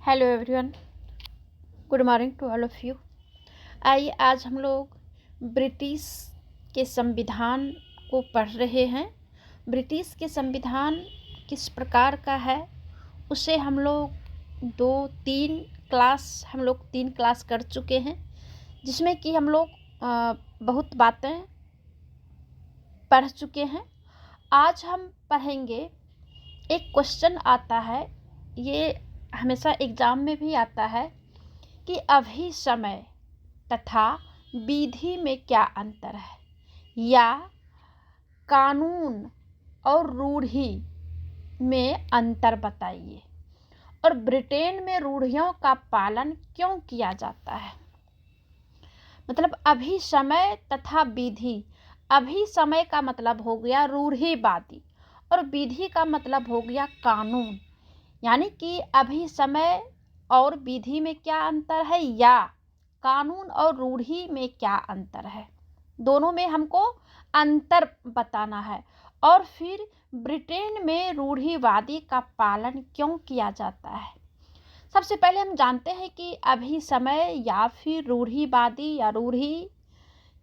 Hello everyone, good morning to all of you. आइए आज हम लोग ब्रिटिश के संविधान को पढ़ रहे हैं। ब्रिटिश के संविधान किस प्रकार का है उसे हम लोग तीन क्लास कर चुके हैं, जिसमें कि हम लोग बहुत बातें पढ़ चुके हैं। आज हम पढ़ेंगे, एक क्वेश्चन आता है, ये हमेशा एग्ज़ाम में भी आता है कि अभी समय तथा विधि में क्या अंतर है, या कानून और रूढ़ि में अंतर बताइए, और ब्रिटेन में रूढ़ियों का पालन क्यों किया जाता है। मतलब अभी समय तथा विधि, अभी समय का मतलब हो गया रूढ़िवादी और विधि का मतलब हो गया कानून। यानी कि अभी समय और विधि में क्या अंतर है, या कानून और रूढ़ि में क्या अंतर है, दोनों में हमको अंतर बताना है। और फिर ब्रिटेन में रूढ़िवादी का पालन क्यों किया जाता है। सबसे पहले हम जानते हैं कि अभी समय या फिर रूढ़िवादी या रूढ़ि,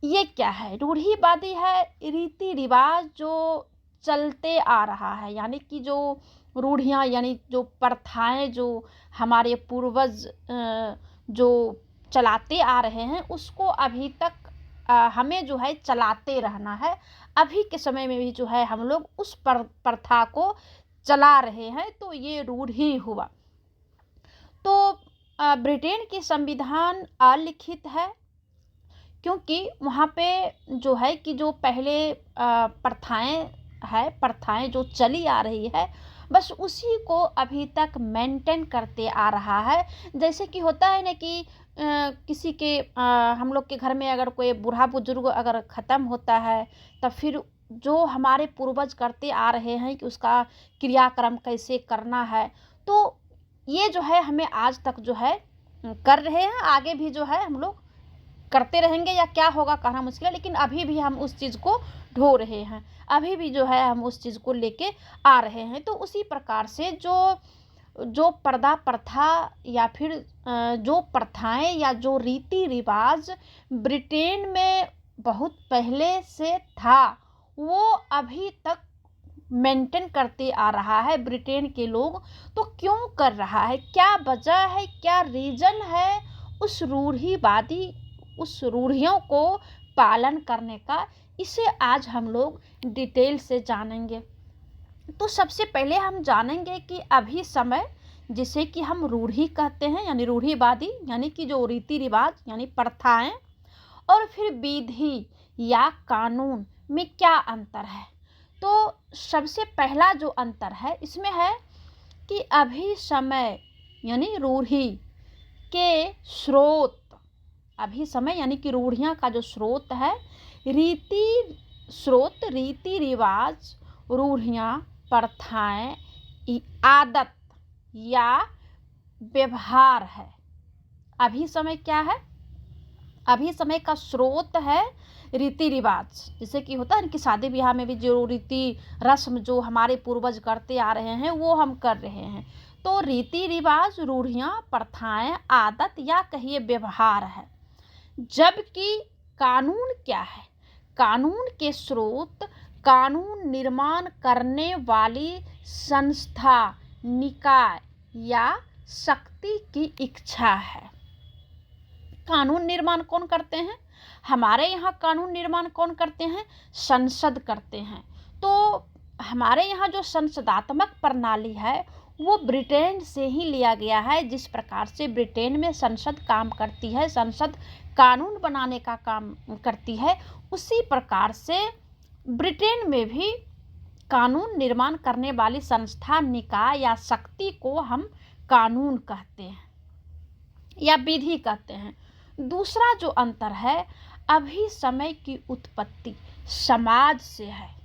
ये क्या है। रूढ़िवादी है रीति रिवाज जो चलते आ रहा है, यानी कि जो रूढ़ियाँ यानी जो प्रथाएं जो हमारे पूर्वज जो चलाते आ रहे हैं उसको अभी तक हमें जो है चलाते रहना है। अभी के समय में भी जो है हम लोग उस प्रथा को चला रहे हैं, तो ये रूढ़ि हुआ। तो ब्रिटेन की संविधान अलिखित है, क्योंकि वहाँ पे जो है कि जो पहले प्रथाएं जो चली आ रही है, बस उसी को अभी तक मेंटेन करते आ रहा है। जैसे कि होता है ना कि किसी के हम लोग के घर में अगर कोई बूढ़ा बुजुर्ग अगर ख़त्म होता है, तब फिर जो हमारे पूर्वज करते आ रहे हैं कि उसका क्रियाक्रम कैसे करना है, तो ये जो है हमें आज तक जो है कर रहे हैं, आगे भी जो है हम लोग करते रहेंगे। या क्या होगा कहना मुश्किल है, लेकिन अभी भी हम उस चीज़ को ढो रहे हैं, अभी भी जो है हम उस चीज़ को लेके आ रहे हैं। तो उसी प्रकार से जो पर्दा प्रथा या फिर जो प्रथाएं या जो रीति रिवाज ब्रिटेन में बहुत पहले से था, वो अभी तक मेंटेन करते आ रहा है ब्रिटेन के लोग। तो क्यों कर रहा है, क्या वजह है, क्या रीज़न है उस रूढ़ियों को पालन करने का, इसे आज हम लोग डिटेल से जानेंगे। तो सबसे पहले हम जानेंगे कि अभी समय, जिसे कि हम रूढ़ि कहते हैं यानी रूढ़िवादी, यानी कि जो रीति रिवाज यानी प्रथाएं, और फिर विधि या कानून में क्या अंतर है। तो सबसे पहला जो अंतर है इसमें है कि अभी समय यानी रूढ़ि के स्रोत, अभी समय यानी कि रूढ़ियाँ का जो स्रोत है, रीति रिवाज, रूढ़ियाँ, प्रथाएं, आदत या व्यवहार है। अभी समय क्या है, अभी समय का स्रोत है रीति रिवाज। जैसे कि होता है कि शादी ब्याह में भी जो रीति रस्म जो हमारे पूर्वज करते आ रहे हैं वो हम कर रहे हैं। तो रीति रिवाज, रूढ़ियाँ, प्रथाएं, आदत या कहिए व्यवहार है। जबकि कानून क्या है, कानून के स्रोत कानून निर्माण करने वाली संस्था, निकाय या शक्ति की इच्छा है। कानून निर्माण कौन करते हैं, हमारे यहाँ कानून निर्माण कौन करते हैं, संसद करते हैं। तो हमारे यहाँ जो संसदात्मक प्रणाली है वो ब्रिटेन से ही लिया गया है। जिस प्रकार से ब्रिटेन में संसद काम करती है, संसद कानून बनाने का काम करती है, उसी प्रकार से ब्रिटेन में भी कानून निर्माण करने वाली संस्था, निकाय या शक्ति को हम कानून कहते हैं या विधि कहते हैं। दूसरा जो अंतर है, अभी समय की उत्पत्ति समाज से है।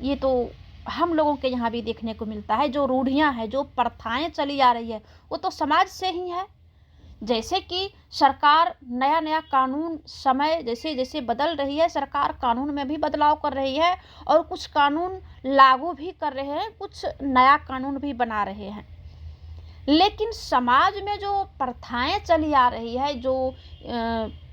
ये तो हम लोगों के यहाँ भी देखने को मिलता है। जो रूढ़ियाँ हैं, जो प्रथाएं चली आ रही है, वो तो समाज से ही है। जैसे कि सरकार नया नया कानून, समय जैसे जैसे बदल रही है, सरकार कानून में भी बदलाव कर रही है और कुछ कानून लागू भी कर रहे हैं, कुछ नया कानून भी बना रहे हैं। लेकिन समाज में जो प्रथाएं चली आ रही है, जो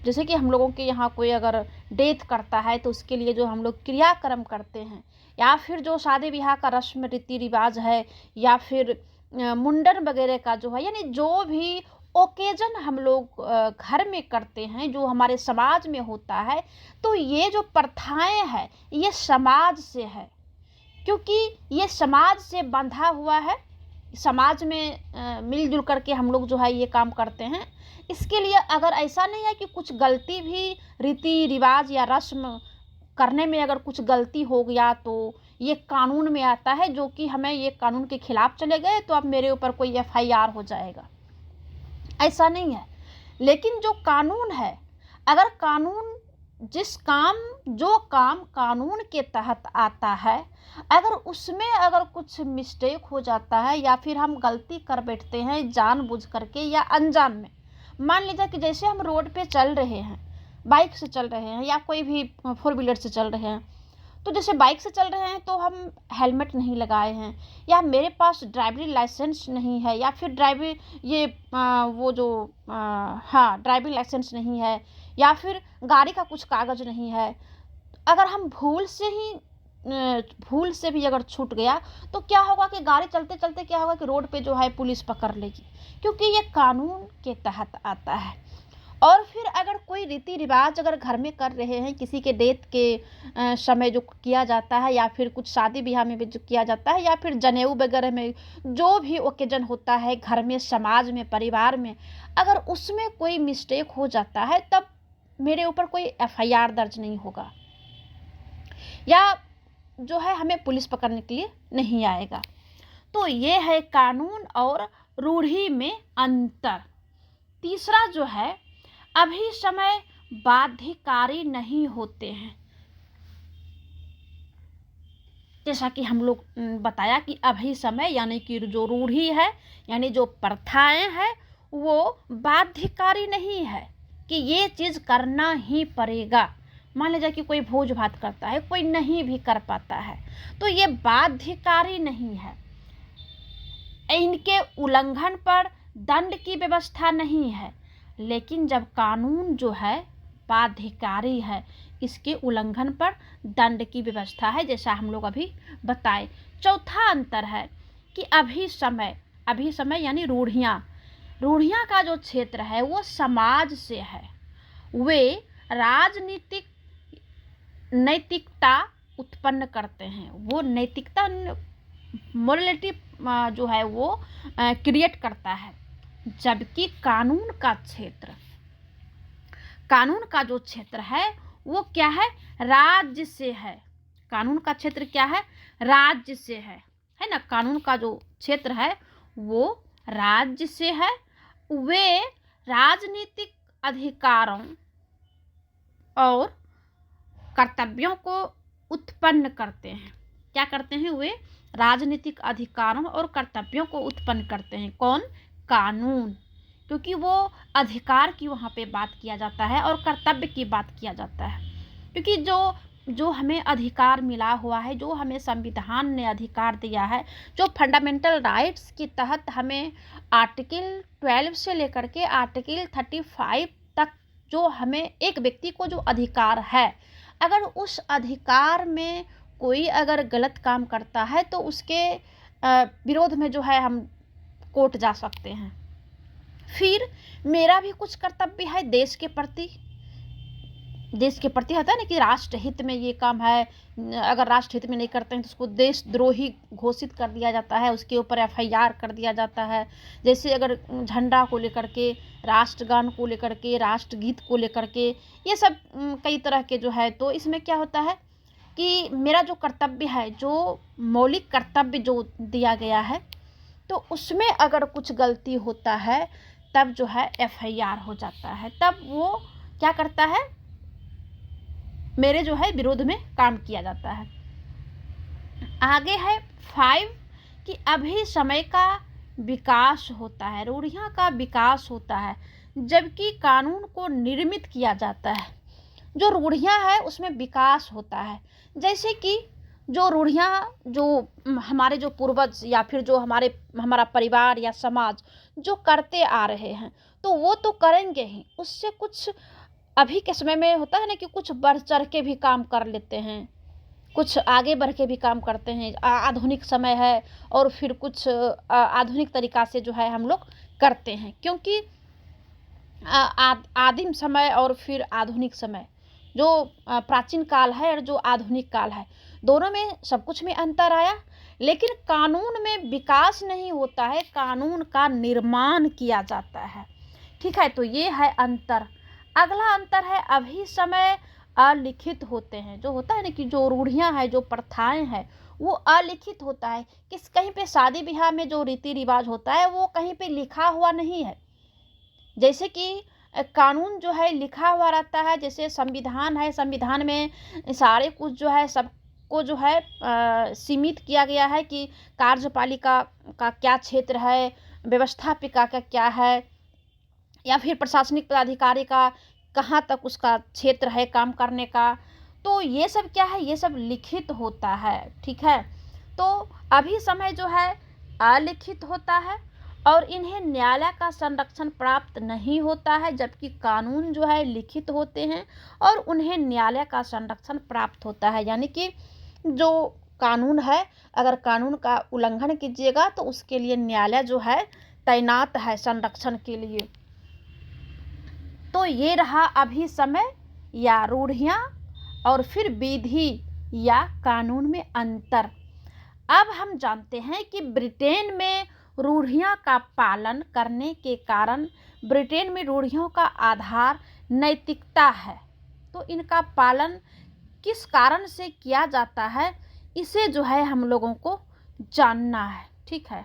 जैसे कि हम लोगों के यहाँ कोई अगर डेथ करता है तो उसके लिए जो हम लोग क्रियाक्रम करते हैं, या फिर जो शादी ब्याह का रस्म रीति रिवाज है, या फिर मुंडन वगैरह का जो है, यानी जो भी ओकेजन हम लोग घर में करते हैं, जो हमारे समाज में होता है, तो ये जो प्रथाएं हैं ये समाज से है, क्योंकि ये समाज से बंधा हुआ है। समाज में मिलजुल करके हम लोग जो है ये काम करते हैं। इसके लिए अगर ऐसा नहीं है कि कुछ गलती भी रीति रिवाज या रस्म करने में अगर कुछ गलती हो गया तो ये कानून में आता है, जो कि हमें ये कानून के खिलाफ चले गए तो अब मेरे ऊपर कोई FIR हो जाएगा, ऐसा नहीं है। लेकिन जो कानून है, अगर कानून जो काम कानून के तहत आता है, अगर उसमें अगर कुछ मिस्टेक हो जाता है या फिर हम गलती कर बैठते हैं जानबूझ करके या अनजान में, मान लीजिए कि जैसे हम रोड पे चल रहे हैं, बाइक से चल रहे हैं या कोई भी 4 व्हीलर से चल रहे हैं, तो जैसे बाइक से चल रहे हैं तो हम हेलमेट नहीं लगाए हैं, या मेरे पास ड्राइविंग लाइसेंस नहीं है, या फिर ड्राइविंग लाइसेंस नहीं है, या फिर गाड़ी का कुछ कागज़ नहीं है। अगर हम भूल से भी अगर छूट गया तो क्या होगा कि गाड़ी चलते चलते क्या होगा कि रोड पे जो है पुलिस पकड़ लेगी, क्योंकि ये कानून के तहत आता है। और फिर अगर कोई रीति रिवाज अगर घर में कर रहे हैं, किसी के डेथ के समय जो किया जाता है, या फिर कुछ शादी ब्याह में भी जो किया जाता है, या फिर जनेऊ वगैरह में जो भी ओकेजन होता है घर में, समाज में, परिवार में, अगर उसमें कोई मिस्टेक हो जाता है तब मेरे ऊपर कोई FIR दर्ज नहीं होगा, या जो है हमें पुलिस पकड़ने के लिए नहीं आएगा। तो ये है कानून और रूढ़ी में अंतर। तीसरा जो है, अभी समय बाध्यकारी नहीं होते हैं। जैसा कि हम लोग बताया कि अभी समय यानी कि जो रूढ़ी है, यानी जो प्रथाएं हैं, वो बाध्यकारी नहीं है कि ये चीज़ करना ही पड़ेगा। मान लीजिए कि कोई भोज भात करता है, कोई नहीं भी कर पाता है, तो ये बाध्यकारी नहीं है। इनके उल्लंघन पर दंड की व्यवस्था नहीं है, लेकिन जब कानून जो है बाध्यकारी है, इसके उल्लंघन पर दंड की व्यवस्था है, जैसा हम लोग अभी बताए। चौथा अंतर है कि अभी समय यानी रूढ़ियाँ का जो क्षेत्र है वो समाज से है। वे राजनीतिक नैतिकता उत्पन्न करते हैं, वो नैतिकता मोरलिटी जो है वो क्रिएट करता है। जबकि कानून का जो क्षेत्र है वो क्या है, राज्य से है। कानून का क्षेत्र क्या है, राज्य से है ना। कानून का जो क्षेत्र है वो राज्य से है। वे राजनीतिक अधिकारों और कर्तव्यों को उत्पन्न करते हैं। क्या करते हैं, वे राजनीतिक अधिकारों और कर्तव्यों को उत्पन्न करते हैं। कौन, कानून, क्योंकि वो अधिकार की वहाँ पे बात किया जाता है और कर्तव्य की बात किया जाता है। क्योंकि जो हमें अधिकार मिला हुआ है, जो हमें संविधान ने अधिकार दिया है, जो फंडामेंटल राइट्स के तहत हमें आर्टिकल 12 से लेकर के आर्टिकल 35 तक जो हमें एक व्यक्ति को जो अधिकार है, अगर उस अधिकार में कोई अगर गलत काम करता है तो उसके विरोध में जो है हम कोर्ट जा सकते हैं। फिर मेरा भी कुछ कर्तव्य है देश के प्रति होता है ना कि राष्ट्र हित में ये काम है, अगर राष्ट्र हित में नहीं करते हैं तो उसको देशद्रोही घोषित कर दिया जाता है, उसके ऊपर FIR कर दिया जाता है। जैसे अगर झंडा को लेकर के, राष्ट्रगान को लेकर के, राष्ट्रगीत को लेकर के, ये सब कई तरह के जो है, तो इसमें क्या होता है कि मेरा जो कर्तव्य है, जो मौलिक कर्तव्य जो दिया गया है, तो उसमें अगर कुछ गलती होता है तब जो है FIR हो जाता है, तब वो क्या करता है, मेरे जो है विरोध में काम किया जाता है। आगे है 5 कि अभी समय का विकास होता है, रूढ़ियाँ का विकास होता है, जबकि कानून को निर्मित किया जाता है। जो रूढ़ियाँ है उसमें विकास होता है। जैसे कि जो रूढ़ियाँ जो हमारे जो पूर्वज या फिर जो हमारा परिवार या समाज जो करते आ रहे हैं, तो वो तो करेंगे ही, उससे कुछ अभी के समय में होता है ना कि कुछ बढ़ चढ़ के भी काम कर लेते हैं, कुछ आगे बढ़ के भी काम करते हैं। आधुनिक समय है और फिर कुछ आधुनिक तरीका से जो है हम लोग करते हैं, क्योंकि आदिम समय और फिर आधुनिक समय, जो प्राचीन काल है और जो आधुनिक काल है, दोनों में सब कुछ में अंतर आया, लेकिन कानून में विकास नहीं होता है, कानून का निर्माण किया जाता है। ठीक है, तो ये है अंतर। अगला अंतर है, अभी समय अलिखित होते हैं। जो होता है ना कि जो रूढ़ियाँ हैं, जो प्रथाएं हैं, वो अलिखित होता है। किस कहीं पे शादी ब्याह में जो रीति रिवाज होता है वो कहीं पे लिखा हुआ नहीं है। जैसे कि कानून जो है लिखा हुआ रहता है, जैसे संविधान है, संविधान में सारे कुछ जो है सबको जो है सीमित किया गया है कि कार्यपालिका का क्या क्षेत्र है, व्यवस्थापिका का क्या है, या फिर प्रशासनिक पदाधिकारी का कहाँ तक उसका क्षेत्र है काम करने का। तो ये सब क्या है, ये सब लिखित होता है। ठीक है, तो अभी समय जो है अलिखित होता है और इन्हें न्यायालय का संरक्षण प्राप्त नहीं होता है, जबकि कानून जो है लिखित होते हैं और उन्हें न्यायालय का संरक्षण प्राप्त होता है। यानी कि जो कानून है, अगर कानून का उल्लंघन कीजिएगा तो उसके लिए न्यायालय जो है तैनात है संरक्षण के लिए। तो ये रहा अभी समय या रूढ़ियाँ और फिर विधि या कानून में अंतर। अब हम जानते हैं कि ब्रिटेन में रूढ़ियाँ का पालन करने के कारण, ब्रिटेन में रूढ़ियों का आधार नैतिकता है। तो इनका पालन किस कारण से किया जाता है, इसे जो है हम लोगों को जानना है। ठीक है,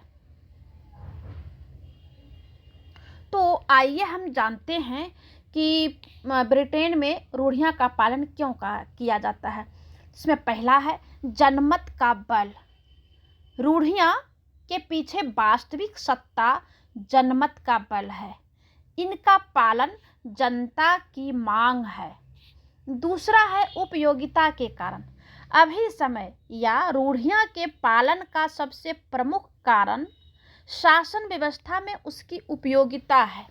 तो आइए हम जानते हैं कि ब्रिटेन में रूढ़ियाँ का पालन क्यों किया जाता है। इसमें पहला है जनमत का बल। रूढ़ियाँ के पीछे वास्तविक सत्ता जनमत का बल है, इनका पालन जनता की मांग है। दूसरा है उपयोगिता के कारण। अभी समय या रूढ़ियाँ के पालन का सबसे प्रमुख कारण शासन व्यवस्था में उसकी उपयोगिता है।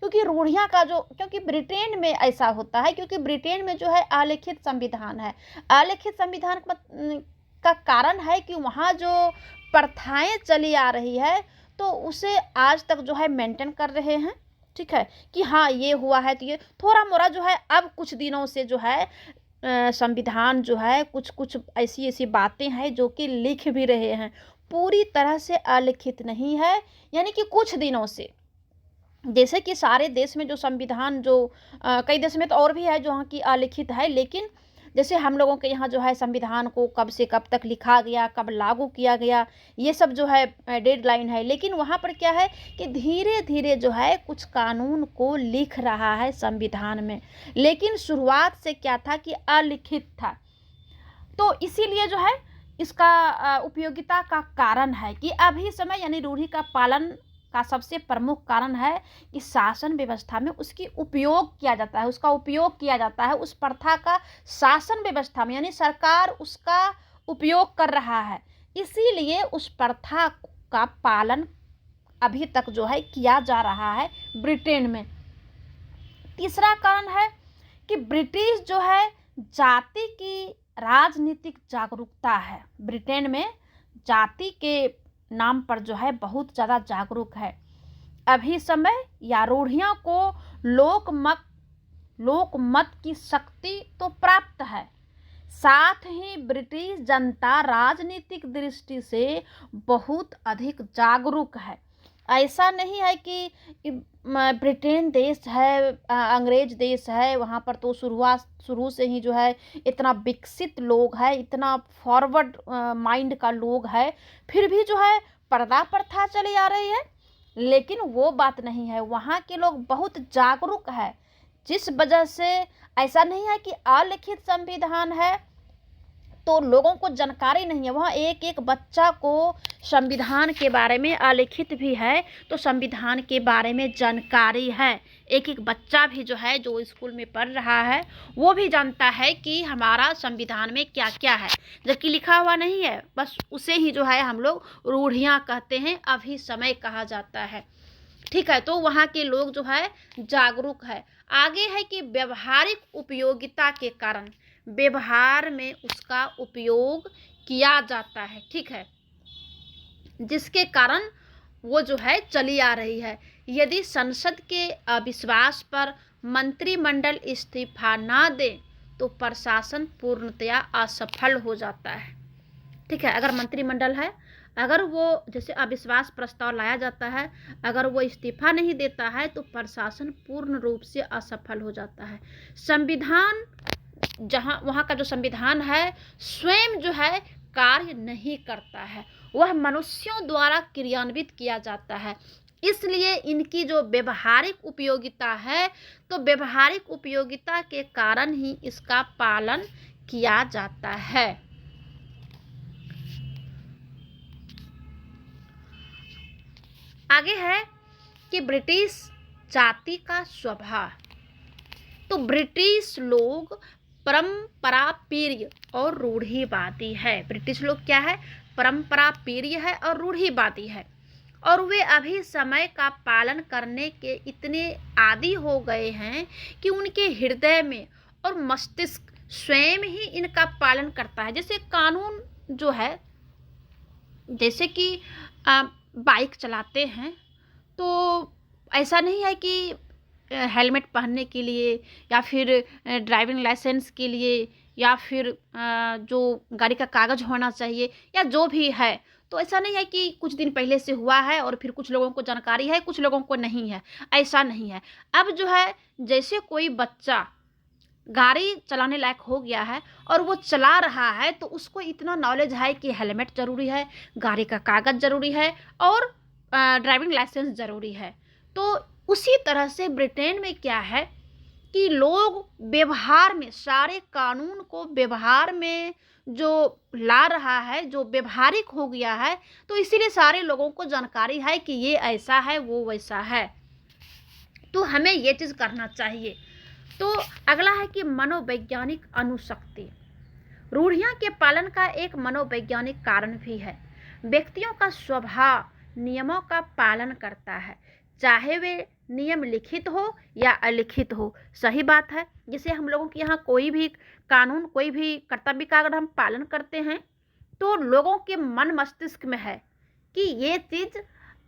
क्योंकि रूढ़ियाँ का क्योंकि ब्रिटेन में ऐसा होता है, क्योंकि ब्रिटेन में जो है अलिखित संविधान है। अलिखित संविधान का कारण है कि वहाँ जो प्रथाएं चली आ रही है तो उसे आज तक जो है मेंटेन कर रहे हैं। ठीक है, कि हाँ ये हुआ है तो ये थोड़ा मोड़ा जो है, अब कुछ दिनों से जो है संविधान जो है कुछ ऐसी बातें हैं जो कि लिख भी रहे हैं, पूरी तरह से अलिखित नहीं है। यानी कि कुछ दिनों से, जैसे कि सारे देश में जो संविधान जो कई देश में तो और भी है जो कि अलिखित है, लेकिन जैसे हम लोगों के यहाँ जो है संविधान को कब से कब तक लिखा गया, कब लागू किया गया, ये सब जो है डेडलाइन है। लेकिन वहाँ पर क्या है कि धीरे धीरे जो है कुछ कानून को लिख रहा है संविधान में, लेकिन शुरुआत से क्या था कि अलिखित था। तो इसीलिए जो है इसका उपयोगिता का कारण है कि अभी समय यानी रूढ़ी का पालन का सबसे प्रमुख कारण है कि शासन व्यवस्था में उसकी उपयोग किया जाता है, उसका उपयोग किया जाता है, उस प्रथा का शासन व्यवस्था में, यानी सरकार उसका उपयोग कर रहा है, इसीलिए उस प्रथा का पालन अभी तक जो है किया जा रहा है ब्रिटेन में। तीसरा कारण है कि ब्रिटिश जो है जाति की राजनीतिक जागरूकता है। ब्रिटेन में जाति के नाम पर जो है बहुत ज़्यादा जागरूक है। अभी समय या रूढ़ियों को लोकमत की शक्ति तो प्राप्त है, साथ ही ब्रिटिश जनता राजनीतिक दृष्टि से बहुत अधिक जागरूक है। ऐसा नहीं है कि ब्रिटेन देश है, अंग्रेज देश है, वहाँ पर तो शुरू से ही जो है इतना विकसित लोग है, इतना फॉरवर्ड माइंड का लोग है, फिर भी जो है पर्दा प्रथा चली आ रही है। लेकिन वो बात नहीं है, वहाँ के लोग बहुत जागरूक है, जिस वजह से ऐसा नहीं है कि अलिखित संविधान है तो लोगों को जानकारी नहीं है। वहाँ एक एक बच्चा को संविधान के बारे में, अलिखित भी है तो संविधान के बारे में जानकारी है। एक एक बच्चा भी जो है, जो स्कूल में पढ़ रहा है, वो भी जानता है कि हमारा संविधान में क्या क्या है, जबकि लिखा हुआ नहीं है। बस उसे ही जो है हम लोग रूढ़ियाँ कहते हैं, अभी समय कहा जाता है। ठीक है, तो वहाँ के लोग जो है जागरूक है। आगे है कि व्यवहारिक उपयोगिता के कारण, व्यवहार में उसका उपयोग किया जाता है। ठीक है, जिसके कारण वो जो है चली आ रही है। यदि संसद के अविश्वास पर मंत्रिमंडल इस्तीफा ना दे तो प्रशासन पूर्णतया असफल हो जाता है। ठीक है, अगर मंत्रिमंडल है, अगर वो जैसे अविश्वास प्रस्ताव लाया जाता है, अगर वो इस्तीफा नहीं देता है तो प्रशासन पूर्ण रूप से असफल हो जाता है। संविधान, जहाँ वहाँ का जो संविधान है स्वयं जो है कार्य नहीं करता है, वह मनुष्यों द्वारा क्रियान्वित किया जाता है। इसलिए इनकी जो व्यवहारिक उपयोगिता है, तो व्यवहारिक उपयोगिता के कारण ही इसका पालन किया जाता है। आगे है कि ब्रिटिश जाति का स्वभाव। तो ब्रिटिश लोग परंपरा प्रिय और रूढ़िवादी है। ब्रिटिश लोग क्या है? परंपरा प्रिय है और रूढ़िवादी है, और वे अभी समय का पालन करने के इतने आदी हो गए हैं कि उनके हृदय में और मस्तिष्क स्वयं ही इनका पालन करता है। जैसे कानून जो है, जैसे कि बाइक चलाते हैं तो ऐसा नहीं है कि हेलमेट पहनने के लिए या फिर ड्राइविंग लाइसेंस के लिए या फिर जो गाड़ी का कागज़ होना चाहिए या जो भी है, तो ऐसा नहीं है कि कुछ दिन पहले से हुआ है और फिर कुछ लोगों को जानकारी है, कुछ लोगों को नहीं है। ऐसा नहीं है। अब जो है, जैसे कोई बच्चा गाड़ी चलाने लायक हो गया है और वो चला रहा है, तो उसको इतना नॉलेज है कि हेलमेट ज़रूरी है, गाड़ी का कागज़ ज़रूरी है और ड्राइविंग लाइसेंस ज़रूरी है। तो उसी तरह से ब्रिटेन में क्या है कि लोग व्यवहार में, सारे कानून को व्यवहार में जो ला रहा है, जो व्यवहारिक हो गया है, तो इसीलिए सारे लोगों को जानकारी है कि ये ऐसा है, वो वैसा है, तो हमें ये चीज़ करना चाहिए। तो अगला है कि मनोवैज्ञानिक अनुशक्ति। रूढ़ियाँ के पालन का एक मनोवैज्ञानिक कारण भी है। व्यक्तियों का स्वभाव नियमों का पालन करता है, चाहे वे नियम लिखित हो या अलिखित हो। सही बात है। जैसे हम लोगों के यहाँ कोई भी कानून, कोई भी कर्तव्य का अगर हम पालन करते हैं तो लोगों के मन मस्तिष्क में है कि ये चीज़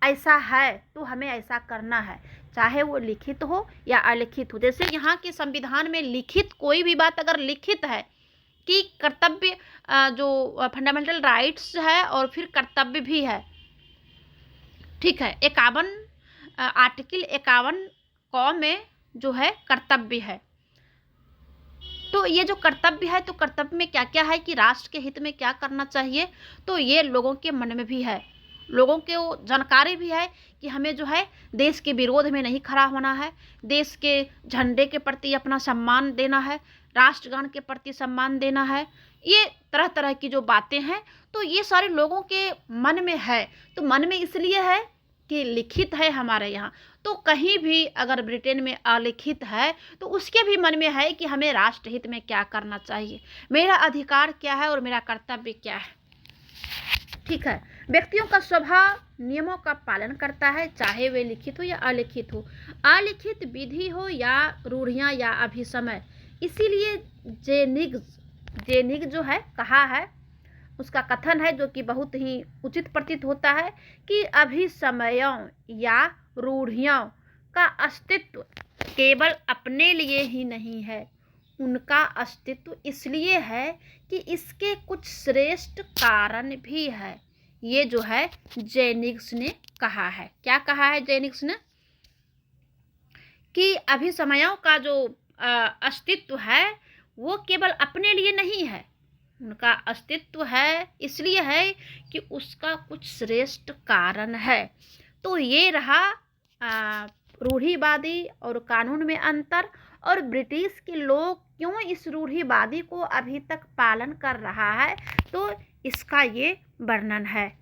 ऐसा है तो हमें ऐसा करना है, चाहे वो लिखित हो या अलिखित हो। जैसे यहाँ के संविधान में लिखित कोई भी बात अगर लिखित है कि कर्तव्य, जो फंडामेंटल राइट्स है और फिर कर्तव्य भी है। ठीक है, 51 आर्टिकल 51 क में जो है कर्तव्य है। तो ये जो कर्तव्य है, तो कर्तव्य में क्या क्या है कि राष्ट्र के हित में क्या करना चाहिए, तो ये लोगों के मन में भी है, लोगों को जानकारी भी है कि हमें जो है देश के विरोध में नहीं खड़ा होना है, देश के झंडे के प्रति अपना सम्मान देना है, राष्ट्रगान के प्रति सम्मान देना है। ये तरह तरह की जो बातें हैं, तो ये सारे लोगों के मन में है। तो मन में इसलिए है कि लिखित है हमारे यहाँ, तो कहीं भी अगर ब्रिटेन में अलिखित है तो उसके भी मन में है कि हमें राष्ट्रहित में क्या करना चाहिए, मेरा अधिकार क्या है और मेरा कर्तव्य क्या है। ठीक है, व्यक्तियों का स्वभाव नियमों का पालन करता है, चाहे वे लिखित हो या अलिखित हो, अलिखित विधि हो या रूढ़ियाँ या अभिसमय। इसीलिए जेनिग जो है कहा है, उसका कथन है जो कि बहुत ही उचित प्रतीत होता है कि अभिसमयों या रूढ़ियों का अस्तित्व केवल अपने लिए ही नहीं है, उनका अस्तित्व इसलिए है कि इसके कुछ श्रेष्ठ कारण भी है। ये जो है जेनिग्स ने कहा है। क्या कहा है जेनिग्स ने? कि अभिसमयों का जो अस्तित्व है वो केवल अपने लिए नहीं है, उनका अस्तित्व है इसलिए है कि उसका कुछ श्रेष्ठ कारण है। तो ये रहा रूढ़िवादी और कानून में अंतर और ब्रिटिश के लोग क्यों इस रूढ़िवादी को अभी तक पालन कर रहा है, तो इसका ये वर्णन है।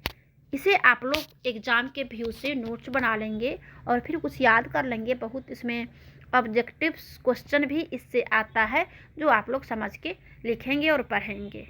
इसे आप लोग एग्ज़ाम के व्यू से नोट्स बना लेंगे और फिर कुछ याद कर लेंगे। बहुत इसमें ऑब्जेक्टिव क्वेश्चन भी इससे आता है जो आप लोग समझ के लिखेंगे और पढ़ेंगे।